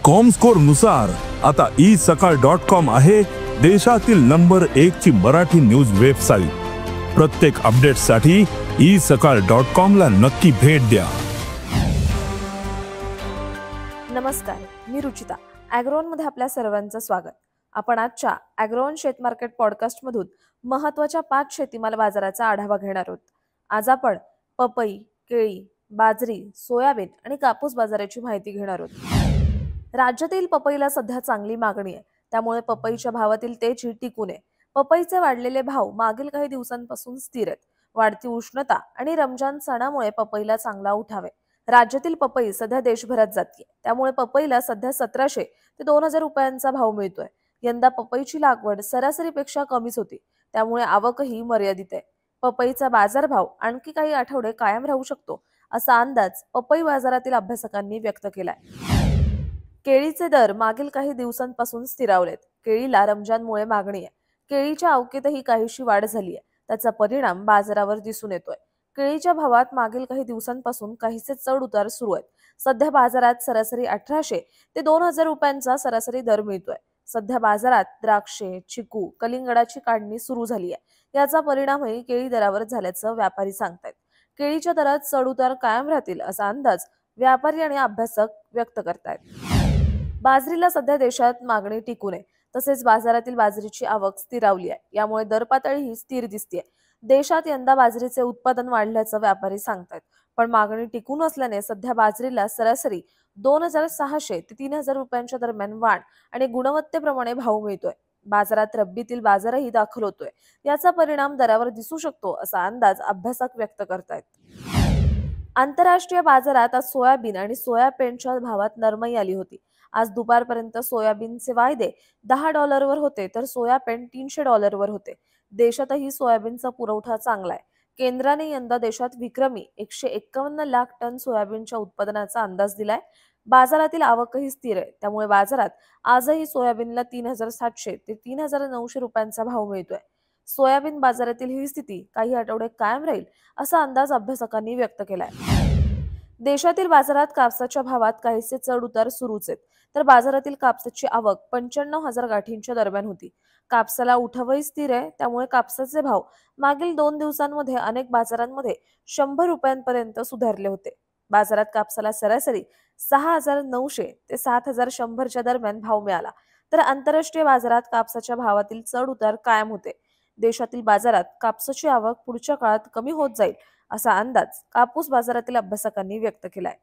Comscore नुसार आता isakal.com आहे देशातील नंबर 1 ची मराठी न्यूज वेबसाईट। प्रत्येक अपडेटसाठी isakal.com ला नक्की भेट द्या। नमस्कार, मी रुचिता। ॲग्रोवन मध्ये आपल्या सर्वांचं स्वागत। आपण आजच्या ॲग्रोवन शेत मार्केट पॉडकास्ट मधून महत्त्वाच्या 5 शेतीमाल बाजाराचा आढावा घेणार आहोत। आज आपण पपई, केळी, बाजरी, सोयाबीन आणि कापूस बाजाराची माहिती घेणार आहोत। राज्यातील पपईला सध्या चांगली मागणी आहे, त्यामुळे पपईच्या भावातील तेजी टिकून आहे। पपईचे वाढलेले भाव मागील काही दिवसांपासून स्थिर आहेत। वाढती उष्णता आणि रमजान सणामुळे पपईला चांगला उठाव आहे। राज्यातील पपई सध्या देशभरात जाते, त्यामुळे पपईला सध्या 1700 ते 2000 रुपयांचा भाव मिळतोय। यंदा पपईची लागवड सरासरीपेक्षा कमीच होती, त्यामुळे आवकही मर्यादित आहे। पपईचा बाजारभाव आणखी काही आठवडे कायम राहू शकतो, असा अंदाज पपई बाजारातील अभ्यासकांनी व्यक्त केलाय। केळीचे दर मागील काही दिवसांपासून स्थिरावलेत। केळीला रमजानमुळे मागणी आहे। केळीच्या आवकेतही काहीशी वाढ झाली आहे, त्याचा परिणाम बाजारावर दिसून येतोय। केळीच्या भावात मागील काही दिवसांपासून काहीसे चढ उतार सुरू आहेत। सध्या बाजारात सरासरी 1800 ते 2000 रुपयांचा सरासरी दर मिळतोय। सध्या बाजारात द्राक्षे, चिकू, कलिंगडाची काढणी सुरू झाली आहे। याचा परिणामही केळी दरावर झाल्याचं व्यापारी सांगतायत। केळीच्या दरात चढ उतार कायम राहतील असा अंदाज व्यापारी आणि अभ्यासक व्यक्त करतायत। बाजरीला सध्या देशात मागणी टिकून आहे, तसेच बाजारातील बाजरीची आवक स्थिरावली आहे। यामुळे दर पातळीही स्थिर दिसतेय। देशात यंदा बाजरीचे उत्पादन वाढल्याचं व्यापारी सांगतात, पण मागणी टिकून असल्याने सध्या बाजरीला सरासरी 2600 ते 3000 रुपयांच्या दरम्यान वाढ आणि गुणवत्तेप्रमाणे भाव मिळतोय। बाजारात रब्बीतील बाजारही दाखल होतोय, याचा परिणाम दरावर दिसू शकतो असा अंदाज अभ्यासक व्यक्त करतायत। आंतरराष्ट्रीय बाजारात आज सोयाबीन आणि सोयाबीनच्या भावात नरमाई आली होती। आज दुपारपर्यंत सोयाबीनचे वायदे $10 वर होते, तर सोयाबीन $300 वर होते। देशातही सोयाबीनचा पुरवठा चांगला आहे। केंद्राने यंदा देशात विक्रमी 151 लाख टन सोयाबीनच्या उत्पादनाचा अंदाज दिलाय। बाजारातील आवकही स्थिर आहे, त्यामुळे बाजारात आजही सोयाबीनला 3700 ते 3900 रुपयांचा भाव मिळतोय। सोयाबीन बाजारातील ही स्थिती काही आठवडे कायम राहील असा अंदाज अभ्यासकांनी व्यक्त केलाय। देशातील बाजारात कापसाच्या भावात काहीसे चढ उतार सुरूच आहेत, तर बाजारातील कापसाची आवक 95,000 गाठींच्या दरम्यान होती। कापसाला उठावही स्थिर आहे, त्यामुळे कापसाचे भाव मागील 2 दिवसांमध्ये अनेक बाजारांमध्ये 100 रुपयांपर्यंत सुधारले होते। बाजारात कापसाला सरासरी 6900 ते 7100 च्या दरम्यान भाव मिळाला, तर आंतरराष्ट्रीय बाजारात कापसाच्या भावातील चढ उतार कायम होते। देशातील बाजारात कापसाची आवक पुढच्या काळात कमी होत जाईल असा अंदाज कापूस बाजारातील अभ्यासकांनी व्यक्त केलाय।